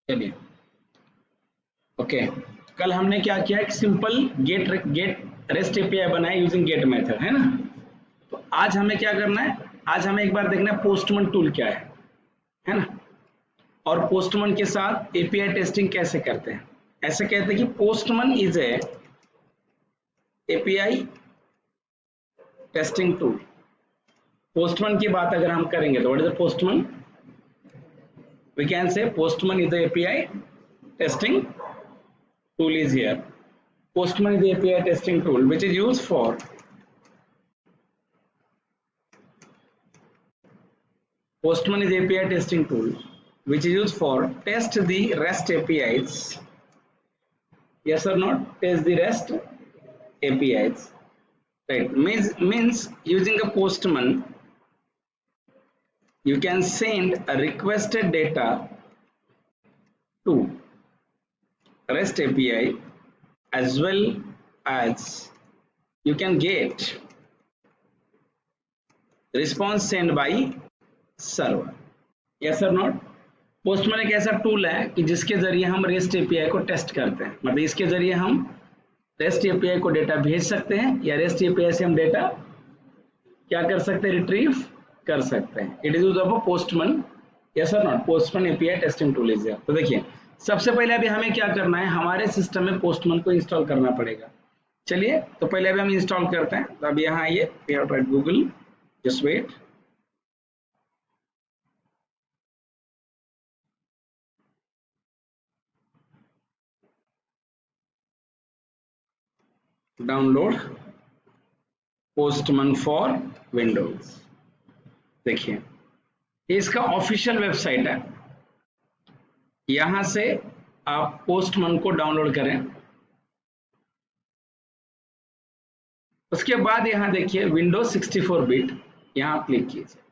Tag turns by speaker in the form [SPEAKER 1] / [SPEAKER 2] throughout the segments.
[SPEAKER 1] चलिए ओके। कल हमने क्या किया, एक सिंपल गेट रेस्ट एपीआई बनाया यूजिंग गेट मेथड, है ना। तो आज हमें क्या करना है, आज हमें एक बार देखना है पोस्टमैन टूल क्या है ना, और पोस्टमैन के साथ एपीआई टेस्टिंग कैसे करते हैं। ऐसे कहते हैं कि postman is a API testing tool. Postman की बात अगर हम करेंगे तो what is the postman, we can say postman is the API testing tool is here. Postman is the API testing tool which is used for Postman is API testing tool which is used for test the REST APIs. Yes or not? Test the REST APIs. Right. Means using a Postman you can send a requested data to REST API as well as you can get response sent by server. Yes और not. Postman एक ऐसा tool है कि जिसके जरिए हम rest API को test करते हैं, मतलब इसके जरिए हम रेस्ट एपीआई को डेटा भेज सकते हैं या रेस्ट एपीआई से हम डेटा क्या कर सकते हैं, रिट्रीव कर सकते हैं। It is use of a postman. Yes और not. Postman API testing tool is there. तो देखिए सबसे पहले अभी हमें क्या करना है, हमारे सिस्टम में पोस्टमैन को इंस्टॉल करना पड़ेगा। चलिए तो पहले अभी हम इंस्टॉल करते हैं। तो अब यहाँ आइए, Google, just wait. Download Postman for Windows. देखिए ये इसका ऑफिशियल वेबसाइट है, यहां से आप पोस्टमैन को डाउनलोड करें। उसके बाद यहां देखिए विंडोज 64 बिट, यहां क्लिक कीजिए।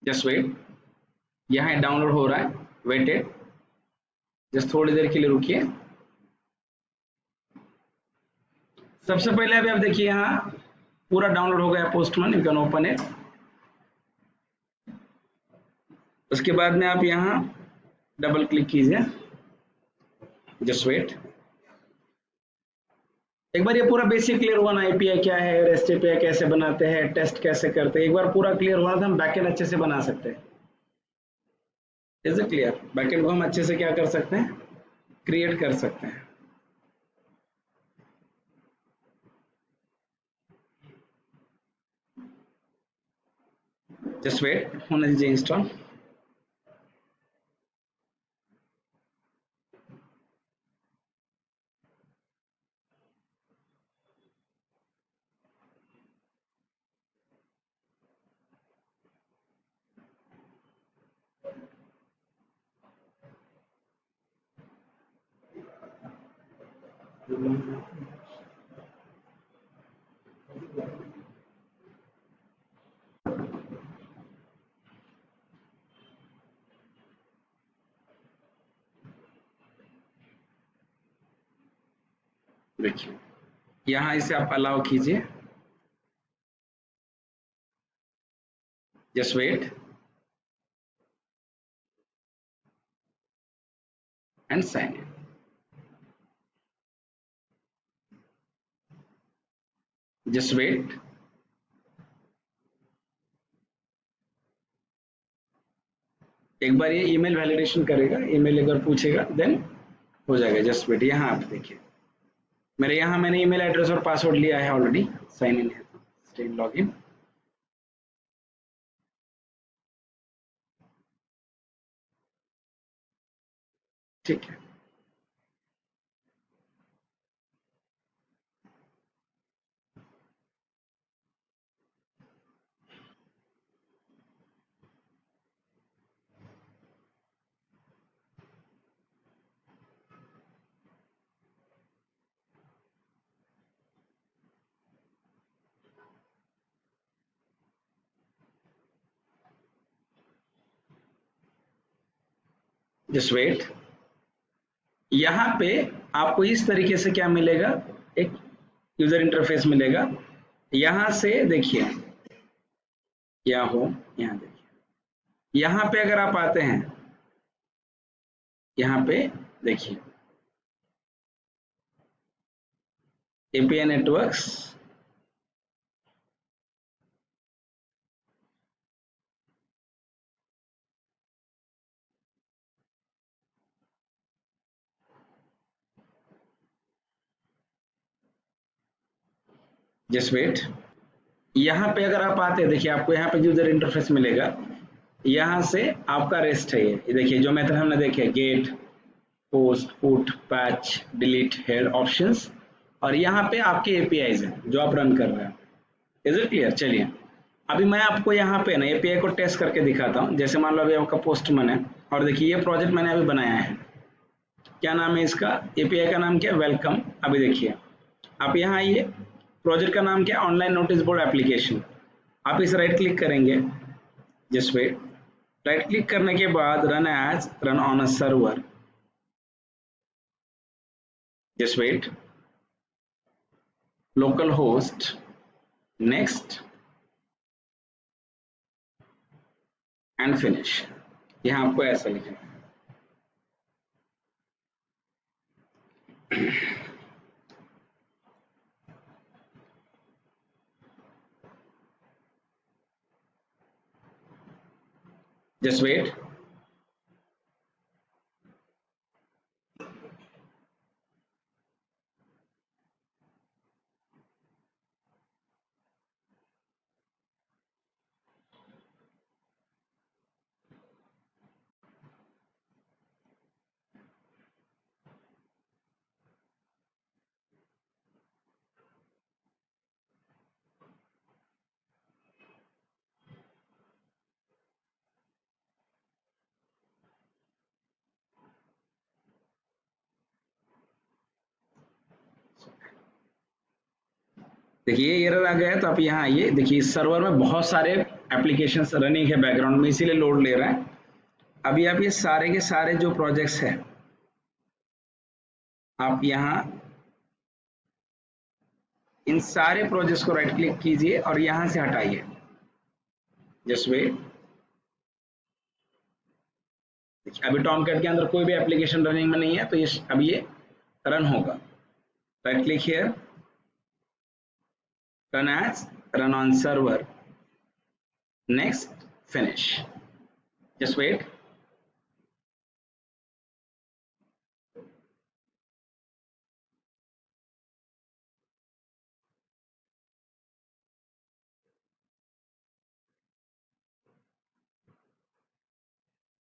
[SPEAKER 1] जस्ट वेट, यहां डाउनलोड हो रहा है, वेटेड, जस्ट थोड़ी देर के लिए रुकिए। सबसे पहले अभी आप देखिए यहाँ पूरा डाउनलोड हो गया postman, you can open it. उसके बाद में आप यहाँ डबल क्लिक कीजिए, जस्ट वेट। एक बार ये पूरा बेसिक क्लियर हुआ ना, एपीआई क्या है, रेस्ट एपीआई कैसे बनाते हैं, टेस्ट कैसे करते हैं, एक बार पूरा क्लियर हुआ तो हम बैकएंड अच्छे से बना सकते हैं। Is it clear? बैकएंड को हम अच्छे से क्या कर सकते हैं, क्रिएट कर सकते हैं। जस्ट वेट, होना दीजिए इंस्टॉल। देखिए यहां इसे आप अलाउ कीजिए, just wait and sign in. Just wait, एक बार ये ईमेल वैलिडेशन करेगा, ईमेल अगर पूछेगा देन हो जाएगा। जस्ट वेट, यहाँ आप देखिए मेरे यहाँ मैंने ईमेल एड्रेस और पासवर्ड लिया है ऑलरेडी, साइन इन है, स्टे इन लॉगिन। ठीक है, जस्ट वेट। यहाँ पे आपको इस तरीके से क्या मिलेगा, एक यूजर इंटरफेस मिलेगा। यहाँ से देखिए या हो, यहाँ देखिए यहां पे अगर आप आते हैं, यहां पे देखिए एपीआई नेटवर्क्स, जस्ट वेट। यहाँ पे अगर आप आते हैं, देखिए आपको यहाँ पे यूजर इंटरफेस मिलेगा, यहाँ से आपका रेस्ट है ये देखिए जो मेथड हमने देखे, get, post, put, patch, delete, head, options, और यहाँ पे आपके एपीआईज हैं जो आप रन कर रहे हैं। Is it clear? चलिए अभी मैं आपको यहाँ पे ना एपीआई को टेस्ट करके दिखाता हूँ। जैसे मान लो अभी आपका पोस्टमैन है, और देखिए ये प्रोजेक्ट मैंने अभी बनाया है, क्या नाम है इसका, एपीआई का नाम क्या है, वेलकम। अभी देखिए आप यहाँ आइए, प्रोजेक्ट का नाम क्या है, ऑनलाइन नोटिस बोर्ड एप्लीकेशन। आप इस राइट क्लिक करेंगे, जस्ट वेट। राइट क्लिक करने के बाद run as, run on a server, just wait, local host, next and finish. यहाँ आपको ऐसा लिखना है, जस्ट वेट। देखिए ये एरर आ गया है, तो आप यहाँ आइए, देखिए इस सर्वर में बहुत सारे एप्लीकेशंस रनिंग है बैकग्राउंड में, इसीलिए लोड ले रहा है। अभी आप ये सारे के सारे जो प्रोजेक्ट्स हैं, आप यहाँ इन सारे प्रोजेक्ट्स को राइट क्लिक कीजिए और यहाँ से हटाइए, जस्ट वेट। देखिए अभी टॉमकैट के अंदर कोई भी एप्लीकेशन रनिंग में नहीं है, तो ये अभी ये रन होगा। Right click here, run as, run on server, next, finish, just wait.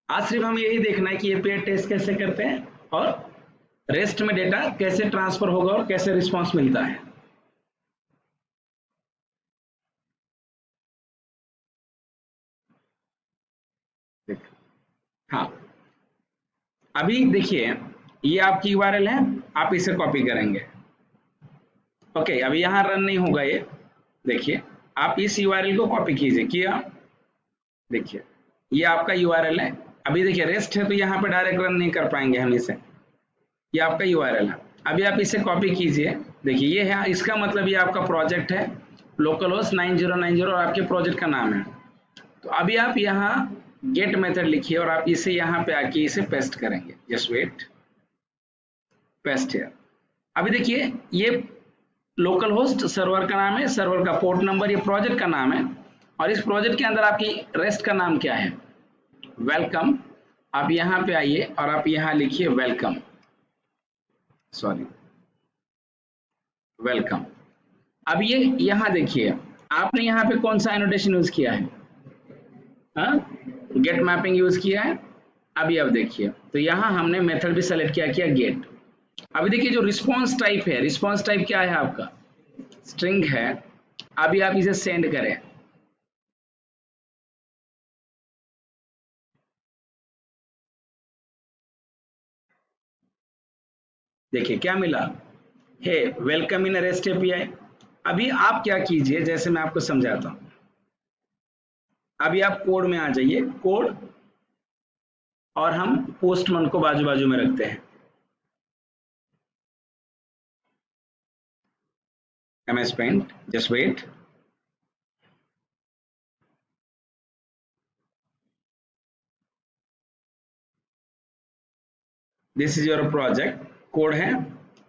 [SPEAKER 1] आज सिर्फ हमें यही देखना है कि ये पेयर टेस्ट कैसे करते हैं और रेस्ट में डेटा कैसे ट्रांसफर होगा और कैसे रिस्पॉन्स मिलता है। हाँ अभी देखिए ये आपकी यूआरएल है, आप इसे कॉपी करेंगे। ओके अभी यहाँ रन नहीं होगा ये, देखिए आप इस यूआरएल को कॉपी कीजिए, किया, देखिए ये आपका यूआरएल है। अभी देखिए रेस्ट है तो यहाँ पे डायरेक्ट रन नहीं कर पाएंगे हम इसे, ये आपका यूआरएल है। अभी आप इसे कॉपी कीजिए, देखिए ये है, इसका मतलब ये आपका प्रोजेक्ट है, लोकल होस्ट 9090 और आपके प्रोजेक्ट का नाम है। तो अभी आप यहाँ गेट मेथड लिखिए और आप इसे यहाँ पे आके इसे पेस्ट करेंगे, जस्ट वेट, पेस्ट है। अभी देखिए ये लोकल होस्ट सर्वर का नाम है, सर्वर का पोर्ट नंबर, ये प्रोजेक्ट का नाम है, और इस प्रोजेक्ट के अंदर आपकी रेस्ट का नाम क्या है, वेलकम। आप यहाँ पे आइए और आप यहाँ लिखिए वेलकम, सॉरी वेलकम। अब ये यहाँ देखिए आपने यहाँ पे कौन सा एनोटेशन यूज किया है, हाँ गेट मैपिंग यूज किया है। अभी अब देखिए तो यहाँ हमने मेथड भी सेलेक्ट किया गेट। अभी देखिए जो रिस्पॉन्स टाइप है, रिस्पॉन्स टाइप क्या है आपका, स्ट्रिंग है। अभी आप इसे सेंड करें, देखिए क्या मिला है, वेलकम इन रेस्ट एपीआई। अभी आप क्या कीजिए, जैसे मैं आपको समझाता हूं, अभी आप कोड में आ जाइए, कोड, और हम पोस्टमैन को बाजू बाजू में रखते हैं, MS Paint, just wait. This is your project code है,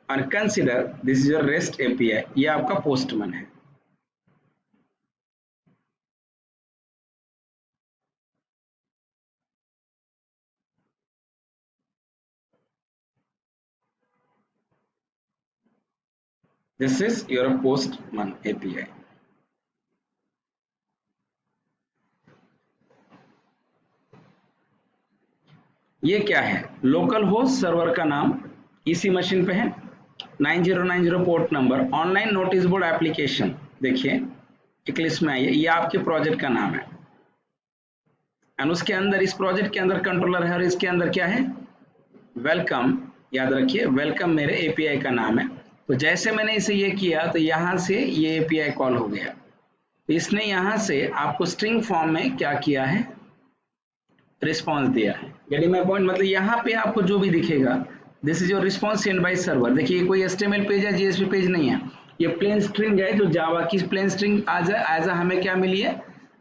[SPEAKER 1] और consider this is your REST API, ये आपका पोस्टमैन है। This is your Postman API. ये क्या है? लोकल होस्ट सर्वर का नाम, इसी मशीन पे है, 9090 port number, online notice board application. देखिए एक लिस्ट में आई है, ये आपके प्रोजेक्ट का नाम है, एंड उसके अंदर इस प्रोजेक्ट के अंदर कंट्रोलर है, और इसके अंदर क्या है? वेलकम। याद रखिए वेलकम मेरे एपीआई का नाम है। तो जैसे मैंने इसे ये किया तो यहाँ से ये एपीआई कॉल हो गया, तो इसने यहाँ से आपको स्ट्रिंग फॉर्म में क्या किया है? रिस्पॉन्स दिया है। Getting my point? मतलब यहाँ पे आपको जो भी दिखेगा, this is your response send by server. देखिए ये कोई HTML पेज है, JSP पेज नहीं है, ये प्लेन स्ट्रिंग है, जो जावा की प्लेन स्ट्रिंग एज अ हमें क्या मिली है?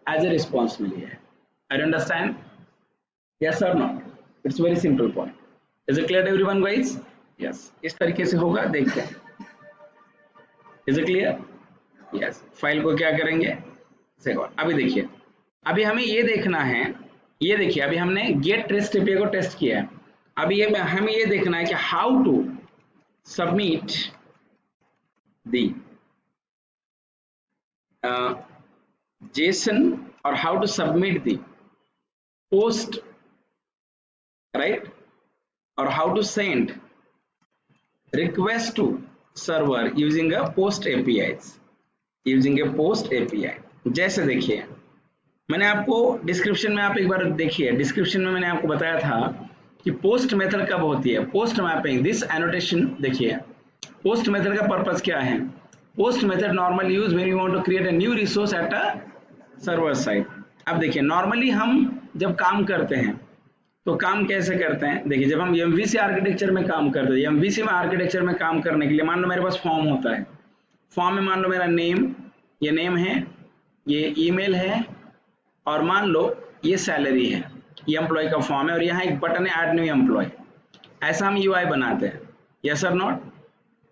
[SPEAKER 1] एज अ रिस्पॉन्स मिली है। I understand? यस और no? It's very simple point. Is it clear everyone guys? Yes, इस तरीके से होगा, देखते हैं। Is it clear? Yes. File को क्या करेंगे? अभी देखिए, अभी हमें ये देखना है, ये देखिए अभी हमने गेट रेस्ट एपीआई को टेस्ट किया है। अभी ये हमें ये देखना है कि how to submit the JSON और how to submit the post, right, और how to send request to server using a post APIs, using a post API। जैसे देखिए मैंने आपको डिस्क्रिप्शन में, आप एक बार देखिए डिस्क्रिप्शन में मैंने आपको बताया था कि पोस्ट मेथड कब होती है? Post mapping this annotation. देखिए पोस्ट मेथड का पर्पस क्या है? Post method normally use when you want to create a new resource at a server side. अब देखिए नॉर्मली हम जब काम करते हैं तो काम कैसे करते हैं? देखिए जब हम MVC आर्किटेक्चर में काम करते हैं, MVC में आर्किटेक्चर में काम करने के लिए मान लो मेरे पास फॉर्म होता है, फॉर्म में मान लो मेरा नेम, ये नेम है, ये ईमेल है, और मान लो ये सैलरी है, ये एम्प्लॉय का फॉर्म है, और यहाँ एक बटन है ऐड न्यू एम्प्लॉय। ऐसा हम UI बनाते हैं। यस और नॉट?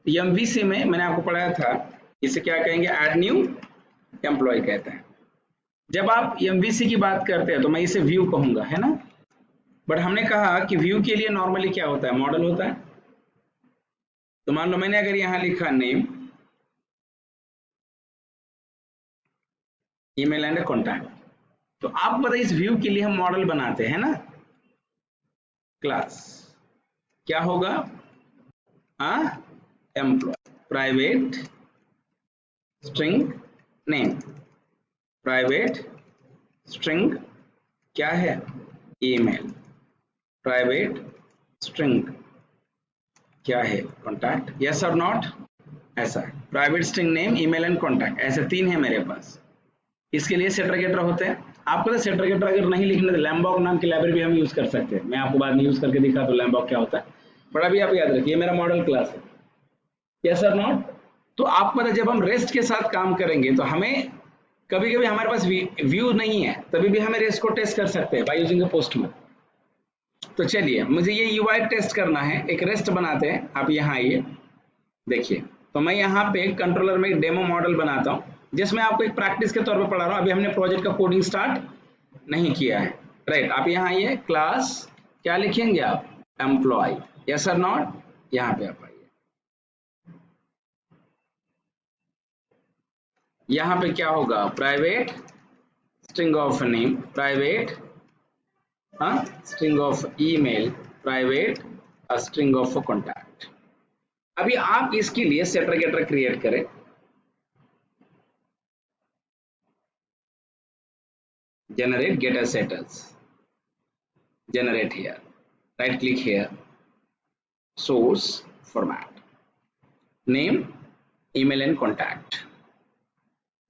[SPEAKER 1] MVC में मैंने आपको पढ़ाया था, इसे क्या कहेंगे? ऐड न्यू एम्प्लॉय कहते हैं। जब आप MVC की बात करते हैं तो मैं इसे व्यू कहूंगा, है ना? बट हमने कहा कि व्यू के लिए नॉर्मली क्या होता है? मॉडल होता है। तो मान लो मैंने अगर यहाँ लिखा नेम, ईमेल एंड कॉन्टैक्ट, तो आप बताइए इस व्यू के लिए हम मॉडल बनाते हैं ना, क्लास क्या होगा? Employ, private string name, private string क्या है? ईमेल, प्राइवेट स्ट्रिंग क्या है? कॉन्टैक्ट। यस और नॉट? ऐसा है, private string name, email and contact, ऐसे 3 है मेरे पास। इसके लिए सेटर गेटर होते हैं। आपको तो सेटर गेटर अगर नहीं लिखने तो लैम्बॉक नाम की लाइब्रेरी भी हम यूज कर सकते हैं, मैं आपको बाद में यूज करके दिखा तो लैम्बॉक क्या होता है, बट अभी आप याद रखिए मेरा मॉडल क्लास है। यस और नॉट? तो आपको पता जब हम रेस्ट के साथ काम करेंगे तो हमें कभी कभी हमारे पास व्यू नहीं है, तभी भी हमें रेस्ट को टेस्ट कर सकते हैं बाय यूजिंग पोस्टमैन। तो चलिए मुझे ये UI टेस्ट करना है, एक रेस्ट बनाते हैं। आप यहाँ आइए, देखिए तो मैं यहाँ पे कंट्रोलर में एक डेमो मॉडल बनाता हूँ, जिसमें आपको एक प्रैक्टिस के तौर पे पढ़ा रहा हूँ। अभी हमने प्रोजेक्ट का कोडिंग स्टार्ट नहीं किया है, राइट? आप यहाँ आइए, क्लास क्या लिखेंगे आप? एम्प्लॉय। यस और नॉट? यहाँ पे आप आइए, यहाँ पे क्या होगा? Private string of name, private string of email, private string of contact. अभी आप इसके लिए सेटर गेटर क्रिएट करें। Generate getter setters, generate here, right click here, source format, name, email and contact।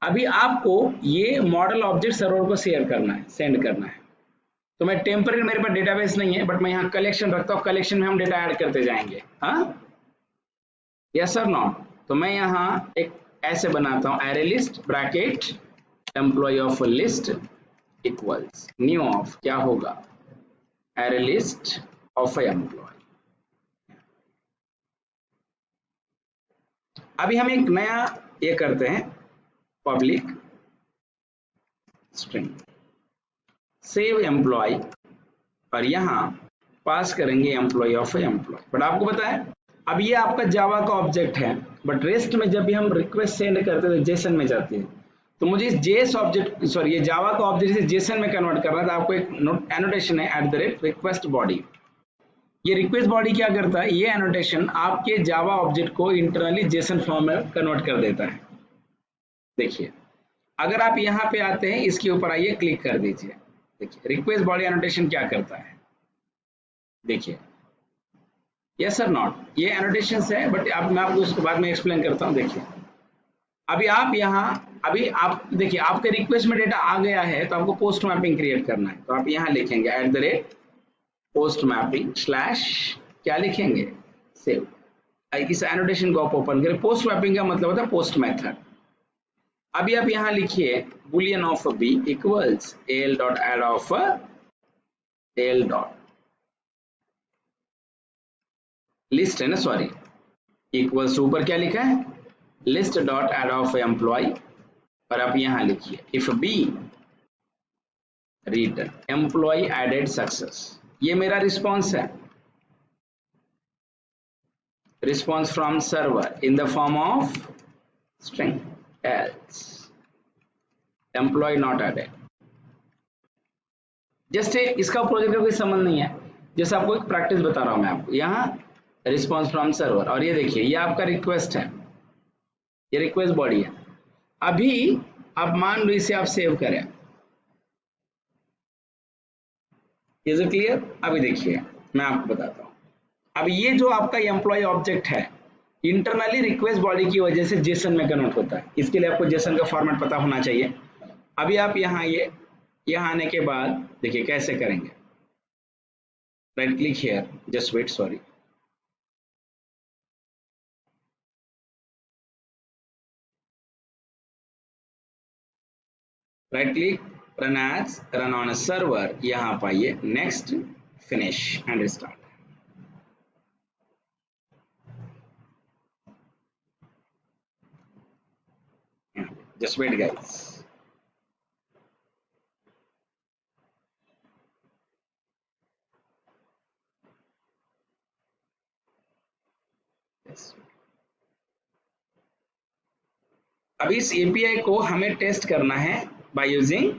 [SPEAKER 1] अभी आपको ये मॉडल ऑब्जेक्ट सर्वर को share करना है, सेंड करना है। तो मैं टेम्पररी, मेरे पास डेटाबेस नहीं है, बट मैं यहाँ कलेक्शन रखता हूँ, कलेक्शन में हम डेटा ऐड करते जाएंगे। हाँ, यस और नो? तो मैं यहाँ एक ऐसे बनाता हूँ, array list bracket employ of list equals new of क्या होगा? array list of employ. अभी हम एक नया ये करते हैं, पब्लिक स्ट्रिंग सेव एम्प्लॉय, और यहाँ पास करेंगे एम्प्लॉय ऑफ एम्प्लॉय। बट आपको पता है अब ये आपका जावा का ऑब्जेक्ट है, बट रेस्ट में जब भी हम रिक्वेस्ट सेंड करते हैं जेसन में जाती है, तो मुझे इस जेएस ऑब्जेक्ट सॉरी ये जावा का ऑब्जेक्ट जेसन में कन्वर्ट करना है। तो आपको एक एनोटेशन है @request body। ये रिक्वेस्ट बॉडी क्या करता है, ये एनोटेशन आपके जावा ऑब्जेक्ट को इंटरनली जेसन फॉर्म में कन्वर्ट कर देता है। देखिए अगर आप यहाँ पे आते हैं, इसके ऊपर आइए, क्लिक कर दीजिए। देखिए रिक्वेस्ट बॉडी एनोटेशन क्या करता है, देखिए यस और नॉट, ये एनोटेशंस है, बट अब मैं आपको उसके बाद में एक्सप्लेन करता हूँ। देखिए अभी आप यहाँ, अभी आप देखिए आपके रिक्वेस्ट में डेटा आ गया है, तो आपको पोस्ट मैपिंग क्रिएट करना है। तो आप यहाँ लिखेंगे @post mapping स्लैश क्या लिखेंगे, सेव। इस एनोटेशन को आप ओपन करें। पोस्ट मैपिंग का मतलब होता है पोस्ट मेथड। अभी आप यहाँ लिखिए boolean of b equals al.add of al dot list है ना, सॉरी, इक्वल्स ऊपर क्या लिखा है, list dot add of employ, और आप यहाँ लिखिए if b return employ added success. ये मेरा रिस्पॉन्स है, response from server in the form of string else employ not added. Just इसका प्रोजेक्ट का कोई संबंध नहीं है, जैसे आपको एक प्रैक्टिस बता रहा हूं मैं आपको। यहाँ रिस्पॉन्स फ्रॉम सर्वर, और ये देखिए ये आपका रिक्वेस्ट है, ये रिक्वेस्ट बॉडी है। अभी आप मान लो इसे आप सेव करें, इज इट क्लियर? अभी देखिए मैं आपको बताता हूँ। अब ये जो आपका एम्प्लॉय ऑब्जेक्ट है, इंटरनली रिक्वेस्ट बॉडी की वजह से जेसन में कन्वर्ट होता है। इसके लिए आपको जेसन का फॉर्मेट पता होना चाहिए। अभी आप यहाँ ये यहाँ आने के बाद देखिए कैसे करेंगे, right click here, just wait, sorry, right click, run as, run on a server, यहाँ पाइए next, finish and start. Just wait guys, अब इस एपीआई को हमें टेस्ट करना है by using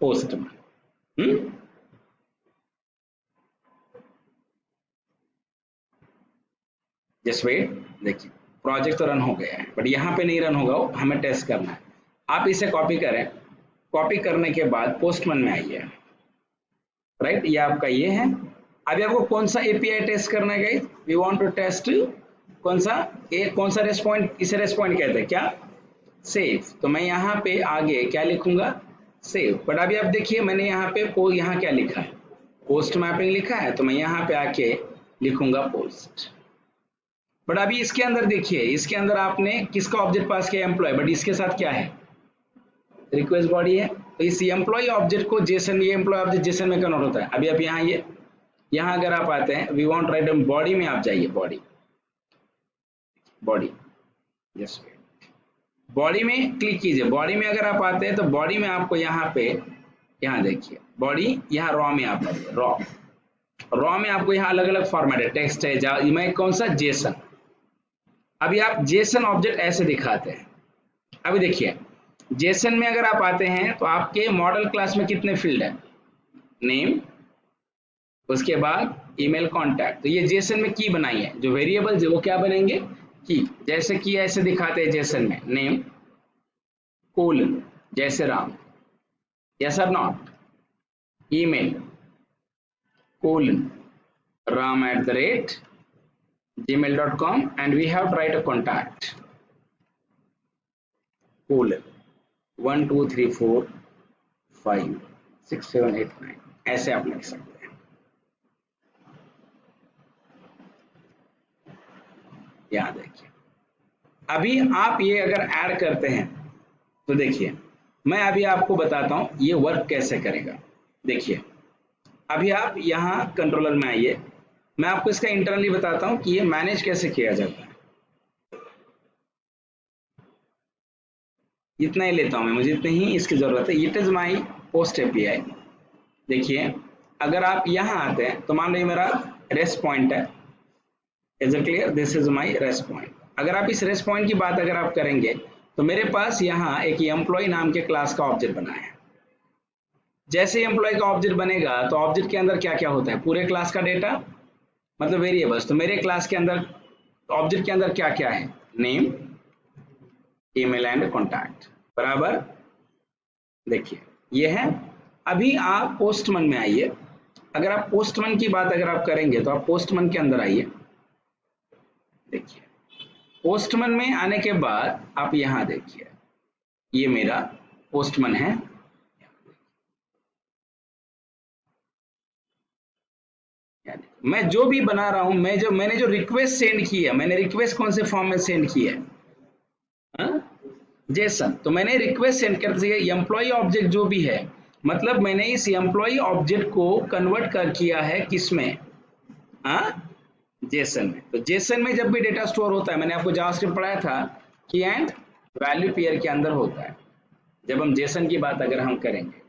[SPEAKER 1] Postman. Just wait, देखिए प्रोजेक्ट तो रन हो गया है, बट यहाँ पे नहीं रन होगा, वो हमें टेस्ट करना है। आप इसे कॉपी करें, कॉपी करने के बाद पोस्टमैन में आइए, राइट, ये आपका ये है। अभी आपको कौन सा एपीआई टेस्ट करना है guys, we want to test कौन सा, कौन सा रेस्पॉन्ड, इसे रेस्पॉन्ड कहते हैं क्या, सेव। तो मैं यहाँ पे आगे क्या लिखूंगा, सेव। बट अभी आप देखिए मैंने यहाँ पे यहाँ क्या लिखा है, पोस्ट मैपिंग लिखा है, तो मैं यहाँ पे आके लिखूंगा पोस्ट। बट अभी इसके अंदर देखिए, इसके अंदर आपने किसका ऑब्जेक्ट पास किया, एम्प्लॉय, बट इसके साथ क्या है, रिक्वेस्ट बॉडी है। तो इस एम्प्लॉय ऑब्जेक्ट को जेसन, ये एम्प्लॉय ऑब्जेक्ट जेसन में कन्वर्ट होता है। अभी आप यहाँ ये यहाँ अगर आप आते हैं, वी वांट राइट बॉडी में आप जाइए, बॉडी, बॉडी, यस, बॉडी में क्लिक कीजिए। बॉडी में अगर आप आते हैं तो बॉडी में आपको यहाँ पे, यहाँ देखिए बॉडी, यहाँ रॉ में आप आइए, रॉ, रॉ में आपको यहाँ अलग अलग फॉर्मेट है, टेक्स्ट है, मैं कौन सा, जेसन। अभी आप जेसन ऑब्जेक्ट ऐसे दिखाते हैं। अभी देखिए जेसन में अगर आप आते हैं तो आपके मॉडल क्लास में कितने फील्ड है, नेम, उसके बाद ईमेल, कॉन्टैक्ट। तो ये जेसन में की बनाई है, जो वेरिएबल्स है वो क्या बनेंगे, की। जैसे की ऐसे दिखाते हैं जेसन में, नेम कोलन, जैसे राम, यस और not, email colon ram @gmail.com, and we have to write a contact colon 1 2 3 4 5 6 7 8 9, ऐसे आप लिख सकते हैं। यहाँ देखिए अभी आप ये अगर ऐड करते हैं तो देखिए मैं अभी आपको बताता हूं ये वर्क कैसे करेगा। देखिए अभी आप यहाँ कंट्रोलर में आइए, मैं आपको इसका इंटरनली बताता हूँ कि ये मैनेज कैसे किया जाता है। इतना ही लेता हूं मैं, मुझे इतनी ही इसकी जरूरत है। It is my post API. देखिए अगर आप यहाँ आते हैं तो मान लीजिए मेरा रेस्ट पॉइंट है, is it clear, this is my rest point. अगर आप इस रेस्ट पॉइंट की बात अगर आप करेंगे तो मेरे पास यहाँ एक एम्प्लॉय नाम के क्लास का ऑब्जेक्ट बना है। जैसे एम्प्लॉय का ऑब्जेक्ट बनेगा तो ऑब्जेक्ट के अंदर क्या क्या होता है, पूरे क्लास का डेटा मतलब वेरिएबल्स। तो मेरे क्लास के अंदर ऑब्जेक्ट के अंदर क्या क्या है, नेम, ईमेल एंड कॉन्टैक्ट, बराबर। देखिए ये है। अभी आप पोस्टमन में आइए। अगर आप पोस्टमन की बात अगर आप करेंगे तो आप पोस्टमन के अंदर आइए। देखिए पोस्टमन में आने के बाद आप यहाँ देखिए, ये मेरा पोस्टमन है। मैं जो भी बना रहा हूं, मैंने जो रिक्वेस्ट सेंड की है, मैंने रिक्वेस्ट कौन से फॉर्म में सेंड की है, जेसन। तो मैंने रिक्वेस्ट सेंड कर दी है। एम्प्लॉय ऑब्जेक्ट जो भी है, मतलब मैंने इस एम्प्लॉय ऑब्जेक्ट को कन्वर्ट कर किया है किसमें, जेसन में। तो जेसन में जब भी डेटा स्टोर होता है, मैंने आपको जावास्क्रिप्ट पढ़ाया था की एंड वैल्यू पेयर के अंदर होता है। जब हम जेसन की बात अगर हम करेंगे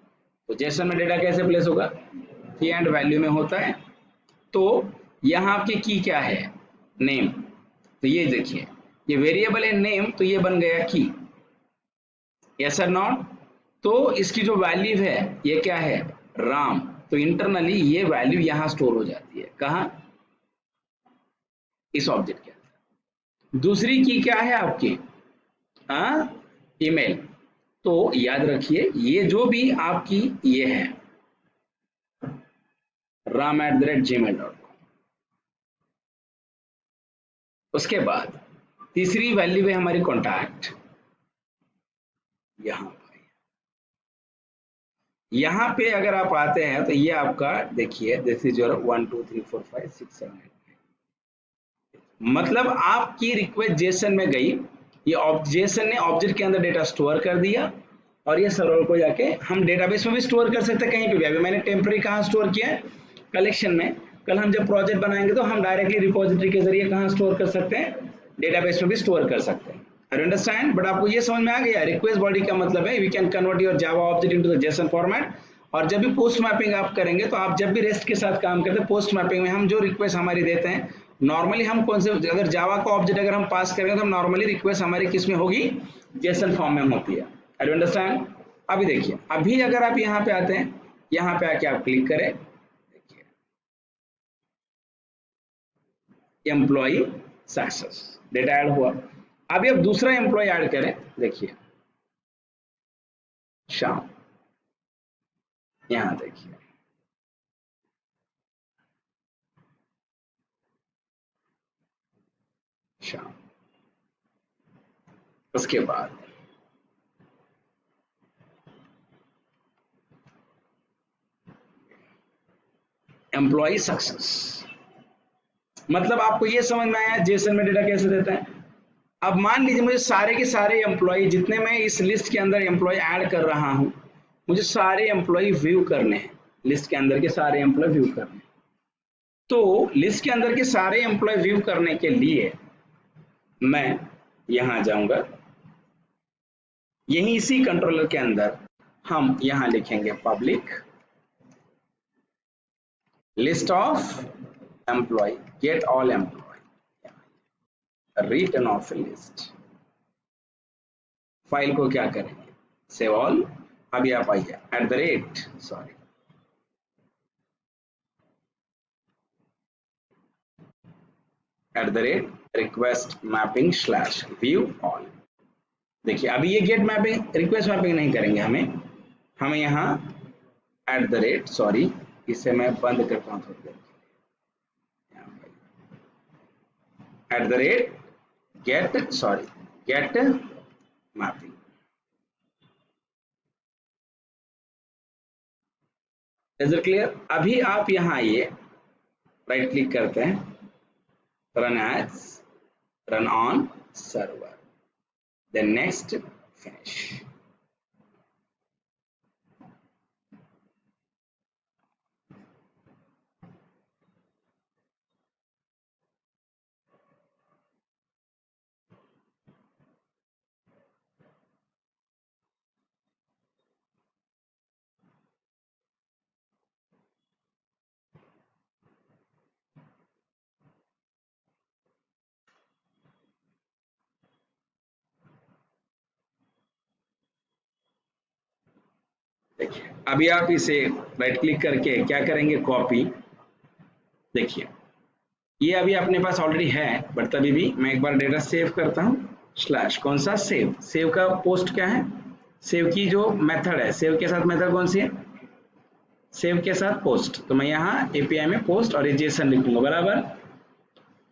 [SPEAKER 1] तो जेसन में डेटा कैसे प्लेस होगा, की एंड वैल्यू में होता है। तो यहाँ आपकी की क्या है, नेम। तो ये देखिए ये वेरिएबल है नेम, तो ये बन गया की, यस और नॉट। तो इसकी जो वैल्यू है ये क्या है, राम। तो इंटरनली ये वैल्यू यहाँ स्टोर हो जाती है, कहाँ, इस ऑब्जेक्ट के अंदर। दूसरी की क्या है आपकी, ईमेल। तो याद रखिए ये जो भी आपकी ये है ram@gmail.com। उसके बाद तीसरी वैल्यू है हमारी कॉन्टैक्ट, यहाँ यहाँ पे अगर आप आते हैं तो ये आपका देखिए, दिस इज योर 1 2 3 4 5 6 7 8। मतलब आपकी रिक्वेस्ट जेसन में गई, ये जेसन ने ऑब्जेक्ट के अंदर डेटा स्टोर कर दिया, और ये सर्वर को जाके हम डेटाबेस में भी स्टोर कर सकते हैं, कहीं पे भी। अभी मैंने टेम्पररी कहाँ स्टोर किया है, कलेक्शन में। कल हम जब प्रोजेक्ट बनाएंगे तो हम डायरेक्टली रिपोजिटरी के जरिए कहाँ स्टोर कर सकते हैं, डेटाबेस में भी स्टोर कर सकते हैं। आई अंडरस्टैंड, बट आपको ये समझ में आ गया रिक्वेस्ट बॉडी का मतलब है, we can convert your Java object into the JSON format. और जब भी पोस्ट मैपिंग आप करेंगे तो आप जब भी रेस्ट के साथ काम करते हैं, पोस्ट मैपिंग में हम जो रिक्वेस्ट हमारी देते हैं, नॉर्मली हम कौन से, अगर जावा का ऑब्जेक्ट अगर हम पास करेंगे तो नॉर्मली रिक्वेस्ट हमारी किस में होगी, जेसन फॉर्म में होती है। I understand. अभी देखिए, अभी अगर आप यहाँ पे आते हैं, यहाँ पे आके आप क्लिक करें, देखिए एम्प्लॉय सक्सेस, डेटा ऐड हुआ। अभी अब दूसरा एम्प्लॉय ऐड करें, देखिए श्याम, यहाँ देखिए श्याम। उसके बाद एम्प्लॉय सक्सेस, मतलब आपको ये समझ में आया जेसन में डेटा कैसे देता है। अब मान लीजिए मुझे सारे के सारे एम्प्लॉय, जितने मैं इस लिस्ट के अंदर एम्प्लॉय ऐड कर रहा हूं, मुझे सारे एम्प्लॉय व्यू करने हैं, लिस्ट के अंदर के सारे एम्प्लॉय व्यू करने हैं। तो लिस्ट के अंदर के सारे एम्प्लॉय व्यू करने के लिए मैं यहां जाऊंगा, यही इसी कंट्रोलर के अंदर हम यहां लिखेंगे public list of employ, get all employ, return of list. File को क्या करेंगे, सेव ऑल। अभी आप आइए at the rate, sorry, at the rate request mapping slash view all. देखिए अभी ये गेट मैपिंग रिक्वेस्ट मैपिंग नहीं करेंगे, हमें यहाँ एट द रेट, सॉरी इसे मैं बंद करता हूँ थोड़ी देर, at the rate get, sorry get mapping. Is it clear. अभी आप यहाँ आइए, राइट क्लिक करते हैं, run as, run on server, then next, finish. अभी आप इसे राइट क्लिक करके क्या करेंगे, कॉपी। देखिए ये अभी अपने पास ऑलरेडी है, बट तभी भी मैं एक बार डेटा सेव करता हूँ, स्लैश कौन सा, सेव। सेव का पोस्ट क्या है, सेव की जो मेथड है, सेव के साथ मेथड कौन सी है, सेव के साथ पोस्ट। तो मैं यहाँ एपीआई में पोस्ट और जेसन लिखूंगा बराबर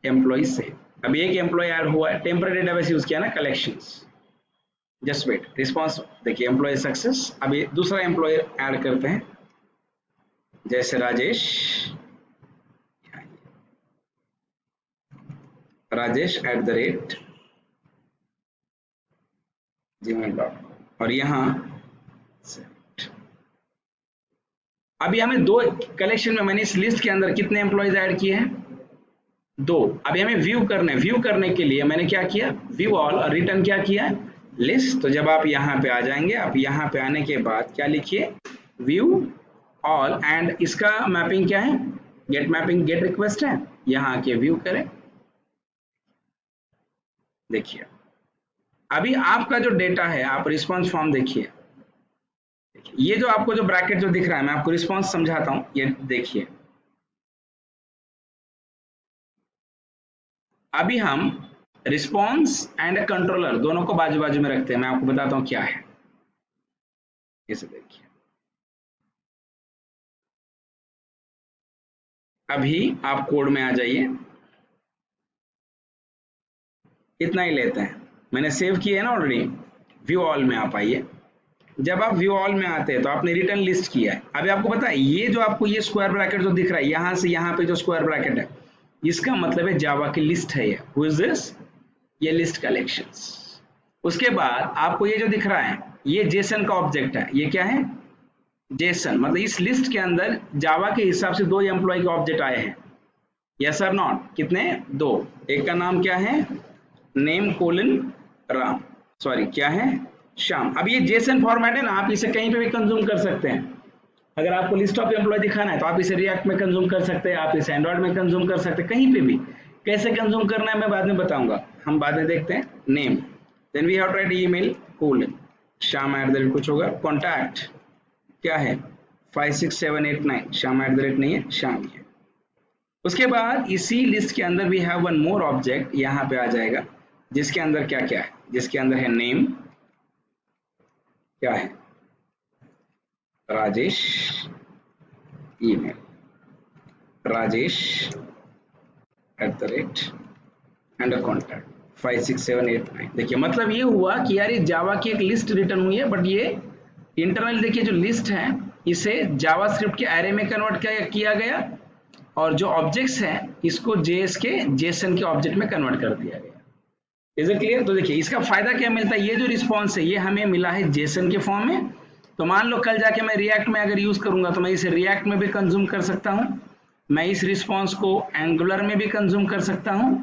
[SPEAKER 1] एम्प्लॉय सेव। अभी एक एम्प्लॉय ऐड हुआ है, टेम्पररी डेटाबेस यूज किया ना, कलेक्शंस। जस्ट वेट, रिस्पॉन्स देखिए एम्प्लॉय सक्सेस। अभी दूसरा एम्प्लॉय ऐड करते हैं, जैसे राजेश, राजेश @gmail.com और यहाँ अभी हमें दो कलेक्शन में, मैंने इस लिस्ट के अंदर कितने एम्प्लॉयज ऐड किए हैं, 2। अभी हमें व्यू करने, व्यू करने के लिए मैंने क्या किया, व्यू ऑल और रिटर्न क्या किया, लिस्ट। तो जब आप यहाँ पे आ जाएंगे, आप यहाँ पे आने के बाद क्या लिखिए, व्यू ऑल एंड इसका मैपिंग क्या है, गेट मैपिंग, गेट रिक्वेस्ट है, यहाँ आके व्यू करें। देखिए अभी आपका जो डेटा है, आप रिस्पॉन्स फॉर्म देखिए, ये जो आपको जो ब्रैकेट जो दिख रहा है, मैं आपको रिस्पॉन्स समझाता हूं, ये देखिए। अभी हम रिस्पॉन्स एंड कंट्रोलर दोनों को बाजू बाजू में रखते हैं, मैं आपको बताता हूं क्या है, इसे देखिए। अभी आप कोड में आ जाइए, इतना ही लेते हैं, मैंने सेव किया है ना ऑलरेडी। व्यू ऑल में आप आइए, जब आप व्यू ऑल में आते हैं तो आपने रिटर्न लिस्ट किया है। अभी आपको पता है ये जो आपको ये स्क्वायर ब्रैकेट जो दिख रहा है, यहां से यहां पे जो स्क्वायर ब्रैकेट है, इसका मतलब है जावा की लिस्ट है ये। हु इज दिस, ये लिस्ट कलेक्शंस। उसके बाद आपको ये जो दिख रहा है, ये जेसन का ऑब्जेक्ट है, ये क्या है, जेसन। मतलब इस लिस्ट के अंदर जावा के हिसाब से 2 एम्प्लॉय के ऑब्जेक्ट आए हैं, यस और नॉट, कितने, 2। एक का नाम क्या है, नेम कोलन राम, सॉरी क्या है, श्याम। अब ये जेसन फॉर्मेट है ना, आप इसे कहीं पे भी कंज्यूम कर सकते हैं। अगर आपको लिस्ट ऑफ एम्प्लॉय दिखाना है तो आप इसे रिएक्ट में कंज्यूम कर सकते हैं, आप इसे एंड्रॉइड में कंज्यूम कर सकते हैं, कहीं पे भी। कैसे कंज्यूम करना है मैं बाद में बताऊंगा, हम बाद में देखते हैं। Name, then we have to write email colon Shyam @ कुछ होगा, कॉन्टैक्ट क्या है 56789, श्याम @ नहीं है, श्याम है। उसके बाद इसी लिस्ट के अंदर we have one more object, यहाँ पे आ जाएगा, जिसके अंदर क्या क्या है, जिसके अंदर है नेम, क्या है, Rajesh, email Rajesh and contact 56789। देखिए मतलब ये हुआ कि यार ये जावा की एक लिस्ट रिटर्न हुई है, बट ये इंटरनल देखिए जो लिस्ट है इसे जावास्क्रिप्ट के एरे में कन्वर्ट किया गया, और जो ऑब्जेक्ट्स हैं इसको जेएस के जेसन के ऑब्जेक्ट में कन्वर्ट कर दिया गया। Is it clear? तो देखिए इसका फायदा क्या मिलता है, ये जो रिस्पॉन्स है ये हमें मिला है जेसन के फॉर्म में। तो मान लो कल जाके मैं रिएक्ट में अगर यूज करूंगा तो मैं इसे रिएक्ट में भी कंज्यूम कर सकता हूं, मैं इस रिस्पॉन्स को एंगुलर में भी कंज्यूम कर सकता हूं,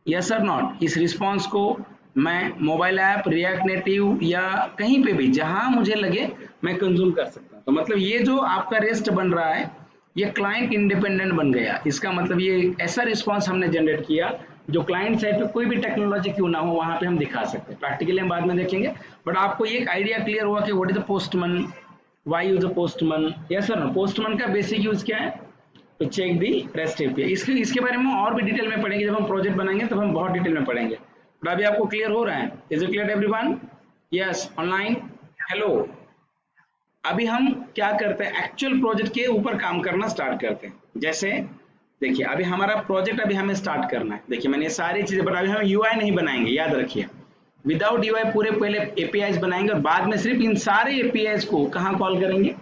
[SPEAKER 1] यस और नॉट। इस रिस्पॉन्स को मैं मोबाइल ऐप, रिएक्ट नेटिव या कहीं पे भी जहां मुझे लगे मैं कंज्यूम कर सकता हूं। तो मतलब ये जो आपका रेस्ट बन रहा है ये क्लाइंट इंडिपेंडेंट बन गया। इसका मतलब ये ऐसा रिस्पॉन्स हमने जनरेट किया जो क्लाइंट साइड पे कोई भी टेक्नोलॉजी क्यों ना हो वहां पे हम दिखा सकते हैं। प्रैक्टिकली हम बाद में देखेंगे, बट आपको ये एक आइडिया क्लियर हुआ कि what is the postman, why use a postman, yes sir. Postman का बेसिक यूज क्या है, तो चेक दी रेस्ट एपीआई। इसके बारे में और भी डिटेल में पढ़ेंगे, जब हम प्रोजेक्ट बनाएंगे तब हम बहुत डिटेल में पढ़ेंगे, बट अभी आपको क्लियर हो रहा है। Is it clear everyone? Yes, online, hello. अभी हम क्या करते हैं, एक्चुअल प्रोजेक्ट के ऊपर काम करना स्टार्ट करते हैं। जैसे देखिए अभी हमारा प्रोजेक्ट अभी हमें स्टार्ट करना है। देखिए मैंने सारी चीजें, बट अभी हम यूआई नहीं बनाएंगे, याद रखिए। विदाउट यूआई पूरे पहले एपीआईज बनाएंगे और बाद में सिर्फ इन सारे एपीआईज को कहाँ कॉल करेंगे,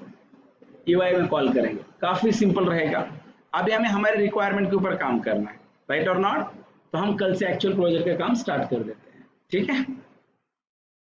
[SPEAKER 1] यूआई में कॉल करेंगे। काफी सिंपल रहेगा। अभी हमें हमारे रिक्वायरमेंट के ऊपर काम करना है, राइट और नॉट। तो हम कल से एक्चुअल प्रोजेक्ट का काम स्टार्ट कर देते हैं, ठीक है।